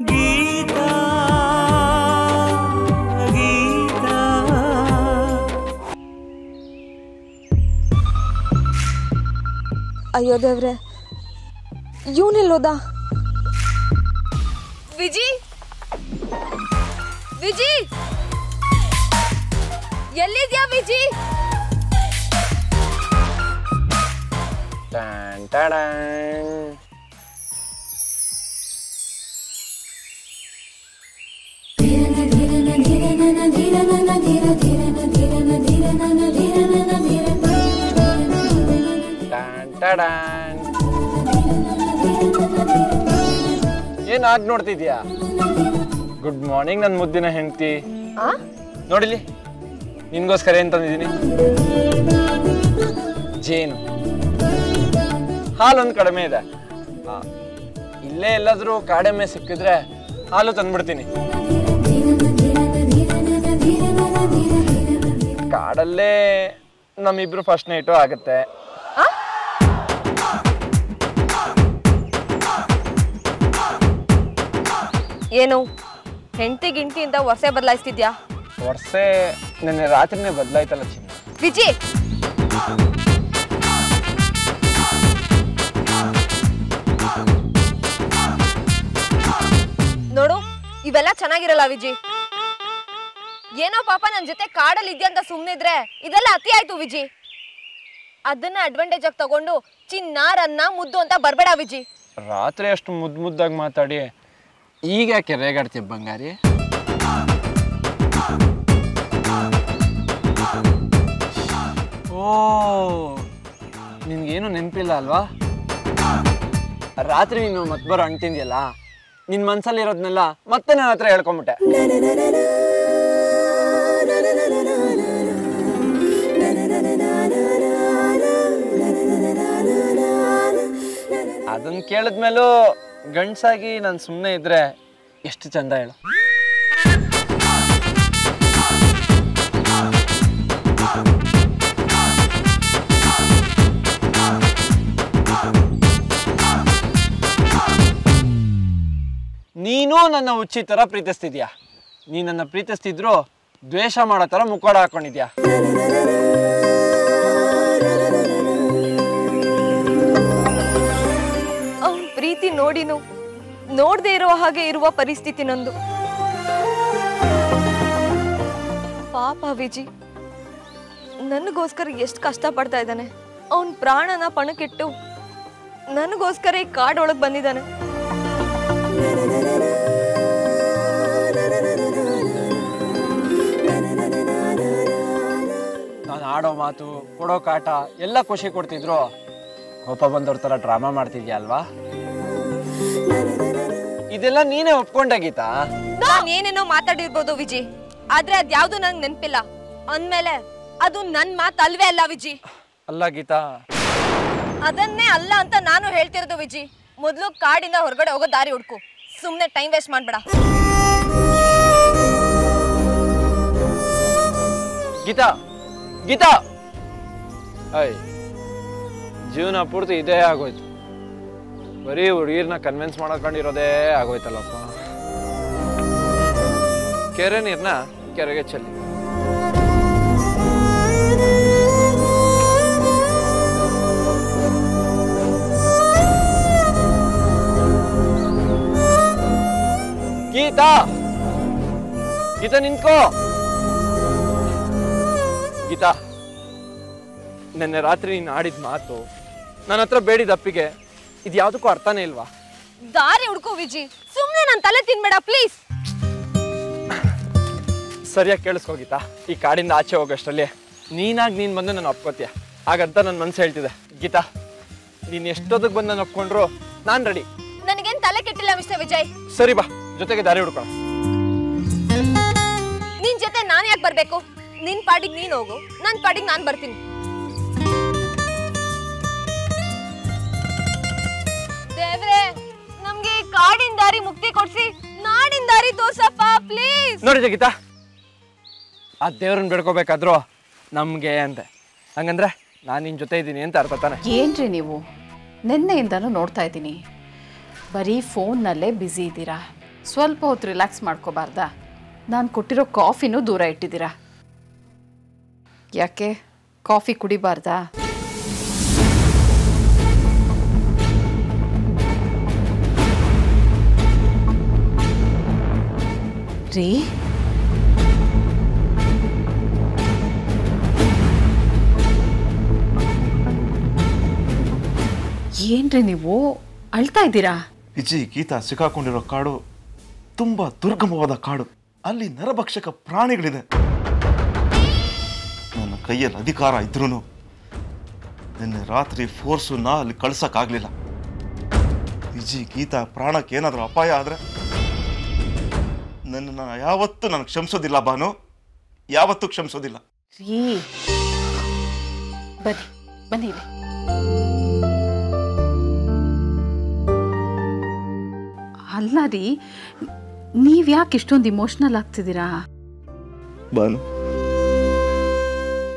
ಗೀತಾ ಗೀತಾ ಅಯ್ಯೋ ದೇವ್ರೆ, ಇವನೆಲ್ಲೋದ? ವಿಜಿ, ವಿಜಿ, ಎಲ್ಲಿದ್ಯಾ ವಿಜಿ? ಏನ್ ಆಗ್ ನೋಡ್ತಿದ್ಯಾ? ಗುಡ್ ಮಾರ್ನಿಂಗ್ ನನ್ನ ಮುದ್ದಿನ ಹೆಂಡತಿ. ನೋಡಿಲಿ, ನಿನ್ಗೋಸ್ಕರ ಏನ್ ತಂದಿದ್ದೀನಿ. ಜೇನು ಹಾಲೊಂದು ಕಡಿಮೆ ಇದೆ. ಇಲ್ಲೇ ಎಲ್ಲಾದ್ರೂ ಕಾಡೆಮ್ಮೆ ಸಿಕ್ಕಿದ್ರೆ ಹಾಲು ತಂದ್ಬಿಡ್ತೀನಿ. ಕಾಡಲ್ಲೇ ನಮ್ಮಿಬ್ರು ಫಸ್ಟ್ ನೈಟು ಆಗತ್ತೆ. ಏನು ಹೆಂಡತಿ ಗಿಂಟಿ ಅಂತ ವರ್ಷೆ ಬದಲಾಯಿಸ್ತಿದ್ಯಾ? ವರ್ಷೆ ನೆನ್ನೆ ರಾತ್ರಿನೇ ಬದಲಾಯ್ತಲ್ಲ ಚಿನ್ನ. ವಿಜಿ, ನೋಡು, ಇವೆಲ್ಲ ಚೆನ್ನಾಗಿರಲ್ಲ ವಿಜಿ. ಏನೋ ಪಾಪ ನನ್ ಜೊತೆ ಕಾಡಲ್ಲಿ ಇದ್ಯಾ ಅಂತ ಸುಮ್ನಿದ್ರೆ ಇದೆಲ್ಲ ಅತಿ ಆಯ್ತು ವಿಜಿ. ಅದನ್ನ ಅಡ್ವಾಂಟೇಜ್ ಆಗಿ ತಗೊಂಡು ಚಿನ್ನ ರನ್ನ ಮುದ್ದು ಅಂತ ಬರ್ಬೇಡ ವಿಜಿ. ರಾತ್ರಿ ಅಷ್ಟು ಮುದ್ದಾಗಿ ಮಾತಾಡಿ ಈಗ ಯಾಕೆ ರೇಗಾಡ್ತೀಯ ಬಂಗಾರಿ? ಓ, ನಿನ್ಗೇನು ನೆನಪಿಲ್ಲ ಅಲ್ವಾ? ರಾತ್ರಿ ನೀನು ಮತ್ಬರೋ ಹಣ್ಣು ತಿಂದಿಯಲ್ಲ, ನಿನ್ ಮನ್ಸಲ್ಲಿರೋದ್ನೆಲ್ಲ ಮತ್ತೆ ನನ್ನ ಹತ್ರ ಹೇಳ್ಕೊಂಬಿಟ್ಟೆ. ಅದನ್ನ ಕೇಳಿದ್ಮೇಲೂ ಗಂಡ್ಸಾಗಿ ನಾನು ಸುಮ್ಮನೆ ಇದ್ರೆ ಎಷ್ಟು ಚಂದ ಹೇಳು. ನೀನು ನನ್ನ ಹುಚ್ಚಿ ತರ ಪ್ರೀತಿಸ್ತಿದ್ಯಾ. ನೀ ನನ್ನ ಪ್ರೀತಿಸ್ತಿದ್ರು ದ್ವೇಷ ಮಾಡೋ ತರ ಮುಖವಾಡ ಹಾಕೊಂಡಿದ್ಯಾ. ಅವ್ನ ಪ್ರೀತಿ ನೋಡಿನು ನೋಡದೆ ಇರುವ ಹಾಗೆ ಇರುವ ಪರಿಸ್ಥಿತಿ ನಂದು. ಪಾಪ ವಿಜಿ ನನಗೋಸ್ಕರ ಎಷ್ಟು ಕಷ್ಟ ಪಡ್ತಾ ಇದ್ದಾನೆ. ಅವನ್ ಪ್ರಾಣನ ಪಣಕ್ಕಿಟ್ಟು ನನಗೋಸ್ಕರ ಈ ಕಾಡೊಳಗೆ ಬಂದಿದ್ದಾನೆ. ನಾನು ಆಡೋ ಮಾತು, ಕೊಡೋ ಕಾಟ ಎಲ್ಲ ಖುಷಿ ಕೊಡ್ತಿದ್ರು. ಕೋಪ ಬಂದವ್ರ ತರ ಡ್ರಾಮಾ ಮಾಡ್ತಿದ್ಯಾ ಅಲ್ವಾ? ಇದೆಲ್ಲ ನೀನೇ ಒಪ್ಕೊಂಡ ಗೀತಾ. ನಾನ್ ಏನೇನೋ ಮಾತಾಡಿರ್ಬೋದು ವಿಜಿ, ಆದ್ರೆ ಅದ್ಯಾವ್ದು ನಂಗೆ ನೆನ್ಪಿಲ್ಲ. ಅಂದ್ಮೇಲೆ ಅದು ನನ್ ಮಾತು ಅಲ್ವೇ ಅಲ್ಲ ವಿಜಿ. ಅಲ್ಲ ಗೀತಾ, ಅದನ್ನೇ ಅಲ್ಲ ಅಂತ ನಾನು ಹೇಳ್ತಿರೋದು ವಿಜಿ. ಮೊದ್ಲು ಕಾಡಿಂದ ಹೊರಗಡೆ ಹೋಗೋ ದಾರಿ ಹುಡ್ಕು, ಸುಮ್ನೆ ಟೈಮ್ ವೇಸ್ಟ್ ಮಾಡ್ಬೇಡ. ಗೀತಾ, ಗೀತಾ, ಅಯ್ಯ, ಜೀವನ ಪೂರ್ತಿ ಇದೇ ಆಗೋಯ್ತು. ಬರೀ ಹುಡುಗಿರ್ನ ಕನ್ವಿನ್ಸ್ ಮಾಡ್ಕೊಂಡಿರೋದೇ ಆಗೋಯ್ತಲ್ಲಪ್ಪ. ಕೆರೆ ನೀರ್ನ ಕೆರೆಗೆ ಚೆಲ್ಲಿ. ಗೀತಾ, ಗೀತಾ ನಿಂತ್ಕೋ. ಗೀತಾ, ನೆನ್ನೆ ರಾತ್ರಿ ನೀನು ಆಡಿದ ಮಾತು, ನನ್ನ ಹತ್ರ ಬೇಡಿದ ಅಪ್ಪಿಗೆ ಇದು ಯಾವುದಕ್ಕೂ ಅರ್ಥನೇ ಇಲ್ವಾ? ದಾರಿ ಹುಡ್ಕೋ ವಿಜಿ, ಸುಮ್ನೆ ನನ್ ತಲೆ ತಿನ್ಬೇಡ ಪ್ಲೀಸ್. ಸರಿಯಾಗಿ ಕೇಳಿಸ್ಕೋ ಗೀತಾ, ಈ ಕಾಡಿಂದ ಆಚೆ ಹೋಗೋಷ್ಟರಲ್ಲಿ ನೀನಾಗಿ ನೀನು ಬಂದು ನಾನು ಒಪ್ಕೋತೀಯ ಹಾಗಂತ ನನ್ನ ಮನ್ಸು ಹೇಳ್ತಿದೆ. ಗೀತಾ, ನೀನು ಎಷ್ಟೊತ್ತಿಗೆ ಬಂದು ನಾನು ಒಪ್ಕೊಂಡ್ರು ನಾನು ರೆಡಿ. ನನಗೇನ್ ತಲೆ ಕೆಟ್ಟಿಲ್ಲ ಮಿಸ್ಟರ್ ವಿಜಯ್. ಸರಿ ಬಾ, ಜೊತೆಗೆ ದಾರಿ ಹುಡ್ಕೋಣ. ನಿನ್ ಜೊತೆ ನಾನು ಯಾಕೆ ಬರ್ಬೇಕು? ನಿನ್ ಪಾಡಿಗೆ ನೀನ್ ಹೋಗು, ನನ್ ಪಾಡಿಗೆ ನಾನ್ ಬರ್ತೀನಿ. ದೇವ್ರೆ, ನಮ್ಗೆ ಕಾಡಿನ ದಾರಿ ಮುಕ್ತಿ ಕೊಡ್ಸಿ ನಾಡಿನ ದಾರಿ ತೋರ್ಸಪ್ಪ ಪ್ಲೀಸ್. ನೋಡಿದೆ ಗೀತಾ, ಆ ದೇವ್ರನ್ನ ಬೇಡ್ಕೋಬೇಕಾದ್ರು ನಮ್ಗೆ ಅಂತೆ. ಹಂಗಂದ್ರೆ ನಾನು ನಿನ್ ಜೊತೆ ಇದ್ದೀನಿ ಅಂತ ಅರ್ಥ ತಾನೆ? ಏನ್ರಿ ನೀವು? ನಿನ್ನೆಯಿಂದನೂ ನೋಡ್ತಾ ಇದ್ದೀನಿ, ಬರೀ ಫೋನ್ನಲ್ಲೇ ಬ್ಯುಸಿ ಇದ್ದೀರಾ. ಸ್ವಲ್ಪ ಹೊತ್ತು ರಿಲ್ಯಾಕ್ಸ್ ಮಾಡ್ಕೋಬಾರ್ದಾ? ನಾನು ಕೊಟ್ಟಿರೋ ಕಾಫಿನೂ ದೂರ ಇಟ್ಟಿದ್ದೀರಾ. ಯಾಕೆ ಕಾಫಿ ಕುಡಿಬಾರ್ದಾ? ರೀ, ಏನ್ರಿ ನೀವು ಅಳ್ತಾ ಇದ್ದೀರಾ? ವಿಜಿ, ಗೀತಾ ಸಿಕ್ಕಾಕೊಂಡಿರೋ ಕಾಡು ತುಂಬಾ ದುರ್ಗಮವಾದ ಕಾಡು. ಅಲ್ಲಿ ನರಭಕ್ಷಕ ಪ್ರಾಣಿಗಳಿದೆ. ನನ್ನ ಕೈಯಲ್ಲಿ ಅಧಿಕಾರ ಇದ್ರೂ ನಿನ್ನೆ ರಾತ್ರಿ ಫೋರ್ಸನ್ನ ಅಲ್ಲಿ ಕಳ್ಸಕ್ಕಾಗ್ಲಿಲ್ಲ. ವಿಜಿ, ಗೀತಾ ಪ್ರಾಣಕ್ಕೆ ಏನಾದರೂ ಅಪಾಯ ಆದ್ರೆ ನನ್ನ ಯಾವತ್ತೂ ನಾನು ಕ್ಷಮಿಸೋದಿಲ್ಲ ಭಾನು, ಯಾವತ್ತೂ ಕ್ಷಮಿಸೋದಿಲ್ಲ. ರೀ, ಬನ್ನಿ ಬನ್ನಿ. ಅಲ್ಲ ರೀ, ನೀವ್ಯಾಕೆ ಇಷ್ಟೊಂದು ಇಮೋಷನಲ್ ಆಗ್ತಿದ್ದೀರಾ? ಭಾನು,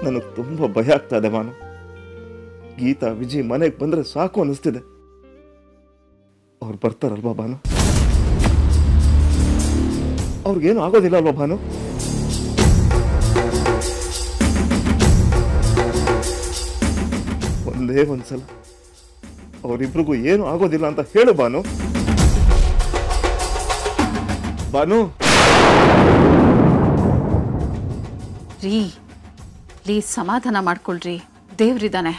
ನನಗೆ ತುಂಬಾ ಭಯ ಆಗ್ತಾ ಇದೆ ಭಾನು. ಗೀತಾ ವಿಜಿ ಮನೆಗೆ ಬಂದ್ರೆ ಸಾಕು ಅನಿಸ್ತಿದೆ. ಅವ್ರು ಬರ್ತಾರಲ್ವಾ ಭಾನು? ಅವ್ರಿಗೇನು ಆಗೋದಿಲ್ಲ ಅಲ್ವಾ ಭಾನು? ಒಂದೇ ಒಂದ್ಸಲ ಅವರಿಬ್ರಿಗೂ ಏನು ಆಗೋದಿಲ್ಲ ಅಂತ ಹೇಳು ಭಾನು. ಭಾನು, ರೀ ಪ್ಲೀಸ್ ಸಮಾಧಾನ ಮಾಡ್ಕೊಳ್ರಿ. ದೇವ್ರಿದ್ದಾನೆ,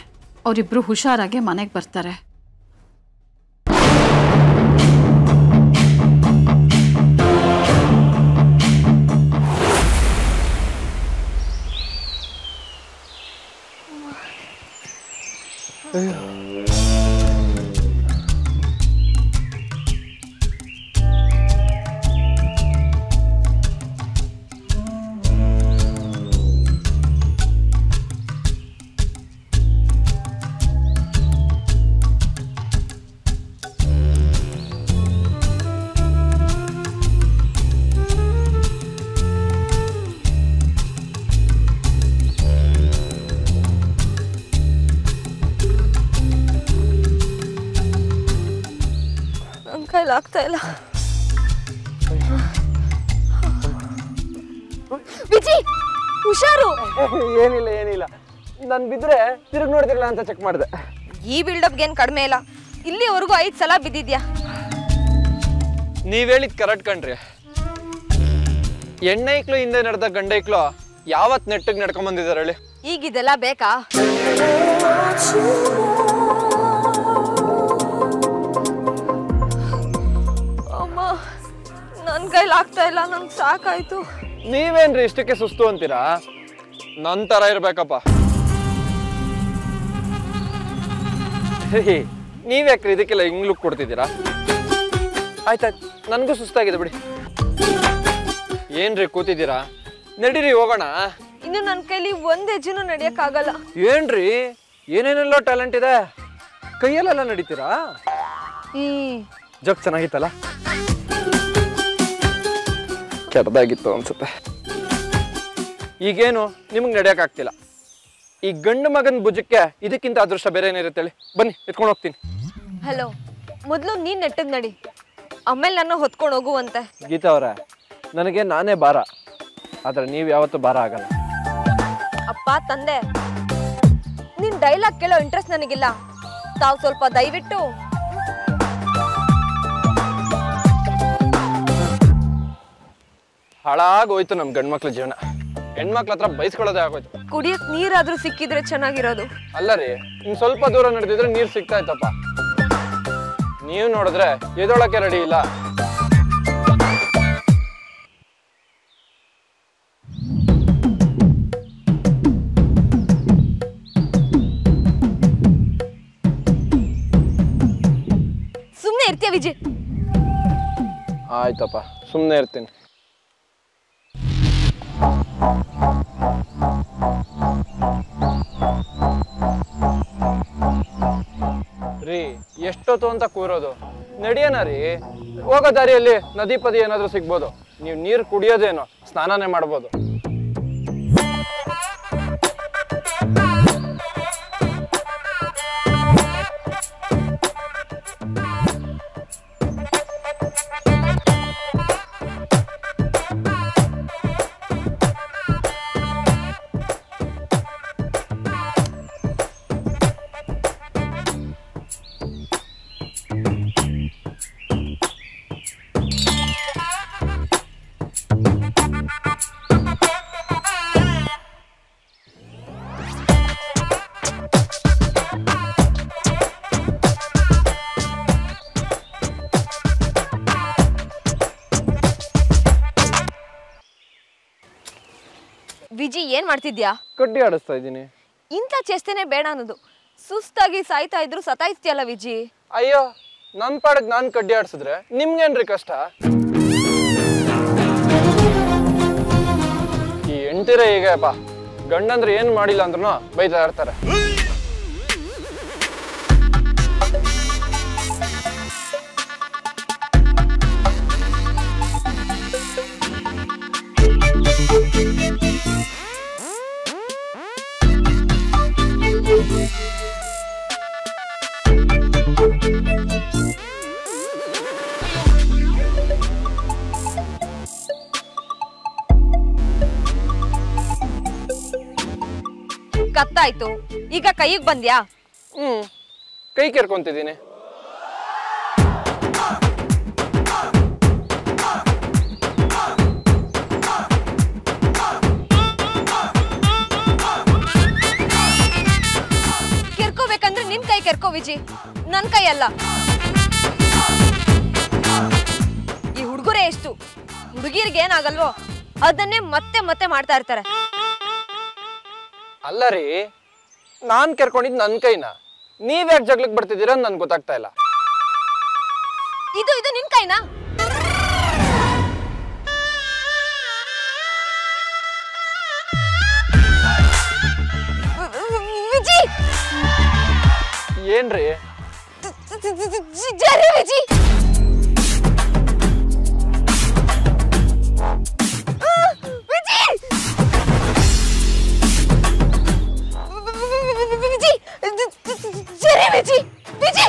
ಅವರಿಬ್ರು ಹುಷಾರಾಗೆ ಮನೆಗೆ ಬರ್ತಾರೆ. ಆಗ್ತಾ ಇಲ್ಲ. ವಿಜಿ, ಹುಷಾರು. ಏನಿಲ್ಲ ಏನಿಲ್ಲ, ನಾನು ಬಿದ್ರೆ ತಿರುಗಿ ನೋಡ್ತಿರಲ್ಲ ಅಂತ ಚೆಕ್ ಮಾಡಿದೆ. ಈ ಬಿಲ್ಡಪ್ಗೆ ಏನ್ ಕಡಿಮೆ ಇಲ್ಲ. ಇಲ್ಲಿವರೆಗೂ 5 ಸಲ ಬಿದ್ದಿದ್ಯಾ. ನೀವ್ ಹೇಳಿದ್ ಕರೆಕ್ಟ್ ಕಣ್ರಿ. ಹೆಣ್ಣೈಕ್ಳು ಹಿಂದೆ ನಡೆದ ಗಂಡೈಕ್ಳು ಯಾವತ್ ನೆಟ್ಟಿಗೆ ನಡ್ಕೊಂಡ್ ಬಂದಿದಾರೆ ಹೇಳಿ? ಈಗ ಇದೆಲ್ಲ ಬೇಕಾ? ಅಮ್ಮ, ನನ್ ಕೈಲಿ ಆಗ್ತಾ ಇಲ್ಲ, ನಂಗೆ ಸಾಕಾಯ್ತು. ನೀವೇನ್ರಿ ಇಷ್ಟಕ್ಕೆ ಸುಸ್ತು ಅಂತೀರಾ? ನನ್ ತರ ಇರ್ಬೇಕಪ್ಪ. ನೀವ್ಯಾಕ್ರಿ ಇದಕ್ಕೆಲ್ಲ ಹಿಂಗ್ ಲುಕ್ ಕೊಡ್ತಿದ್ದೀರಾ? ಆಯ್ತಾಯ್ತು, ನನ್ಗೂ ಸುಸ್ತಾಗಿದೆ ಬಿಡಿ. ಏನ್ರಿ ಕೂತಿದ್ದೀರಾ? ನಡೀರಿ ಹೋಗೋಣ. ಇನ್ನು ನನ್ನ ಕೈಲಿ ಒಂದ್ ಹೆಜ್ಜೆನೂ ನಡಿಯಕ್ ಆಗಲ್ಲ. ಏನ್ರಿ ಏನೇನೆಲ್ಲೋ ಟ್ಯಾಲೆಂಟ್ ಇದೆ, ಕೈಯಲ್ಲೆಲ್ಲ ನಡೀತೀರಾ? ಜಗ್ ಚೆನ್ನಾಗಿತ್ತಲ್ಲ? ಕೆಟ್ಟದಾಗಿತ್ತು ಅನ್ಸುತ್ತೆ. ಈಗೇನು ನಿಮ್ಗೆ ನಡೆಯಕ್ ಆಗ್ತಿಲ್ಲ. ಈ ಗಂಡು ಮಗನ ಭುಜಕ್ಕೆ ಇದಕ್ಕಿಂತ ಅದೃಷ್ಟ ಬೇರೆ ಏನಿರುತ್ತೆ ಹೇಳಿ? ಬನ್ನಿ, ಎತ್ಕೊಂಡು ಹೋಗ್ತೀನಿ. ಹಲೋ, ಮೊದ್ಲು ನೀನ್ ನೆಟ್ಟಗ್ ನಡಿ, ಆಮೇಲೆ ನನ್ನ ಹೊತ್ಕೊಂಡು ಹೋಗುವಂತೆ. ಗೀತಾ ಅವರೇ, ನನಗೆ ನಾನೇ ಭಾರ, ಆದ್ರೆ ನೀವು ಯಾವತ್ತೂ ಭಾರ ಆಗಲ್ಲ. ಅಪ್ಪ ತಂದೆ, ನಿನ್ ಡೈಲಾಗ್ ಕೇಳೋ ಇಂಟ್ರೆಸ್ಟ್ ನನಗಿಲ್ಲ. ತಾವು ಸ್ವಲ್ಪ ದಯವಿಟ್ಟು ಹಾಳಾಗೋಯ್ತು ನಮ್ ಗಂಡ್ಮಕ್ಳ ಜೀವನ. ಹೆಣ್ಮಕ್ಳ ಹತ್ರ ಬೈಸ್ಕೊಳ್ಳೋದೇ ಆಗೋಯ್ತು. ಕುಡಿಯಕ್ ನೀರಾದ್ರೂ ಸಿಕ್ಕಿದ್ರೆ ಚೆನ್ನಾಗಿರೋದು. ಅಲ್ಲ ರೀ, ಇನ್ ಸ್ವಲ್ಪ ದೂರ ನಡೆದಿದ್ರೆ ನೀರ್ ಸಿಗ್ತಾ ಇತ್ತಪ್ಪ. ನೀವು ನೋಡಿದ್ರೆ ಎದೊಳಕ್ಕೆ ರೆಡಿ ಇಲ್ಲ. ಸುಮ್ನೆ ಇರ್ತೀಯ ವಿಜಯ್? ಆಯ್ತಪ್ಪ, ಸುಮ್ನೆ ಇರ್ತೀನಿ. ರೀ, ಎಷ್ಟೊತ್ತು ಅಂತ ಕೂರೋದು? ನಡಿಯೋಣ ರೀ. ಹೋಗೋ ದಾರಿಯಲ್ಲಿ ನದಿ ಪದಿ ಏನಾದ್ರೂ ಸಿಗ್ಬೋದು. ನೀವು ನೀರು ಕುಡಿಯೋದೇನೋ, ಸ್ನಾನನೇ ಮಾಡ್ಬೋದು. ವಿಜಿ ಏನ್ ಮಾಡ್ತಿದ್ಯಾ? ಕಡ್ಡಿ ಆಡಿಸ್ತಾ ಇದ್ದೀನಿ. ಇಂಥ ಚೇಷ್ಟೆನೆ ಬೇಡ ಅನ್ನೋದು. ಸುಸ್ತಾಗಿ ಸಾಯ್ತಾ ಇದ್ರು ಸತಾಯಿಸ್ತಿಯಲ್ಲ ವಿಜಿ. ಅಯ್ಯೋ, ನನ್ನ ಪಾಡಕ್ ನಾನು ಕಡ್ಡಿ ಆಡಿಸಿದ್ರೆ ನಿಮ್ಗೇನ್ರಿ ಕಷ್ಟ? ಈ ಹೆಂಡ್ತಿರೇ ಹೀಗೆಪ್ಪ, ಗಂಡಂದ್ರೆ ಏನು ಮಾಡಿಲ್ಲ ಅಂದ್ರೂ ಬೈತಾ ಇರ್ತಾರೆ. ಕತ್ತಾಯ್ತು, ಈಗ ಕೈಗೆ ಬಂದ್ಯಾ? ಕೈ ಕೆರ್ಕೊಂತಿದ್ದೀನಿ. ಕೆರ್ಕೋಬೇಕಂದ್ರೆ ನಿನ್ ಕೈ ಕೆರ್ಕೋ ವಿಜಿ, ನನ್ ಕೈ ಅಲ್ಲ. ಈ ಹುಡುಗರೇ ಎಷ್ಟು, ಹುಡುಗಿರಿಗೆ ಏನಾಗಲ್ವೋ ಅದನ್ನೇ ಮತ್ತೆ ಮತ್ತೆ ಮಾಡ್ತಾ ಇರ್ತಾರೆ. ಅಲ್ಲ ರೀ, ನಾನ್ ಕೆರ್ಕೊಂಡಿದ್ ನನ್ ಕೈನ, ನೀವ್ ಯಾಕೆ ಜಗ್ಲಕ್ ಬರ್ತಿದ್ದೀರ ನನ್ಗೆ ಗೊತ್ತಾಗ್ತಾ ಇಲ್ಲ. ಇದು ನಿನ್ ಕೈನಾ? ವಿಜಿ ಏನ್ರಿ? ಜರಿ ವಿಜಿ, ವಿಜಿ, ವಿಜಿ,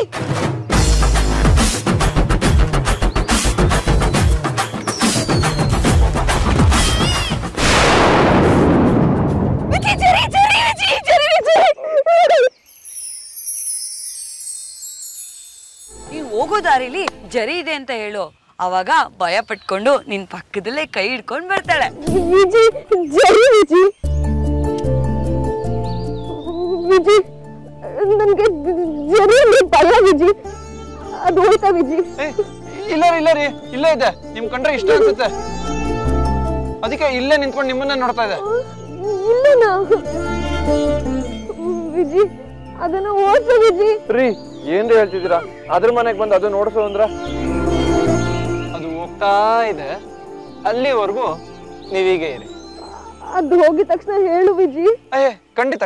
ನೀನ್ ಹೋಗೋ ದಾರಿಲಿ ಜರಿ ಇದೆ ಅಂತ ಹೇಳು, ಅವಾಗ ಭಯ ಪಟ್ಕೊಂಡು ನಿನ್ ಪಕ್ಕದಲ್ಲೇ ಕೈ ಹಿಡ್ಕೊಂಡ್ ಬರ್ತಾಳೆ. ವಿಜಿ, ಜರಿ ವಿಜಿ, ವಿಜಿ, ನನ್ಗೆ ಜರಿ ಭಯ ವಿಜಿ, ಅದು ಹೋಯ್ತಾ ವಿಜಿ? ಇಲ್ಲ ರೀ, ಇಲ್ಲೇ ಇದೆ. ನಿಮ್ ಕಂಡ್ರೆ ಇಷ್ಟ ಅನ್ಸುತ್ತೆ, ಅದಕ್ಕೆ ಇಲ್ಲೇ ನಿಂತ್ಕೊಂಡು ನಿಮ್ಮನ್ನ ನೋಡ್ತಾ ಇದೆ. ಇಲ್ಲನಾ ವಿಜಿ, ಅದನ್ನ ಓಡ್ಸ ವಿಜಿ. ರೀ, ಏನ್ರಿ ಹೇಳ್ತಿದ್ದೀರಾ? ಅದ್ರ ಮನೆಗ್ ಬಂದು ಅದು ನೋಡ್ಸೋ ಅಂದ್ರ? ಅದು ಹೋಗ್ತಾ ಇದೆ, ಅಲ್ಲಿವರೆಗೂ ನೀವೀಗೆ ಇರಿ. ಅದು ಹೋಗಿದ ತಕ್ಷಣ ಹೇಳು ವಿಜಿ. ಖಂಡಿತ.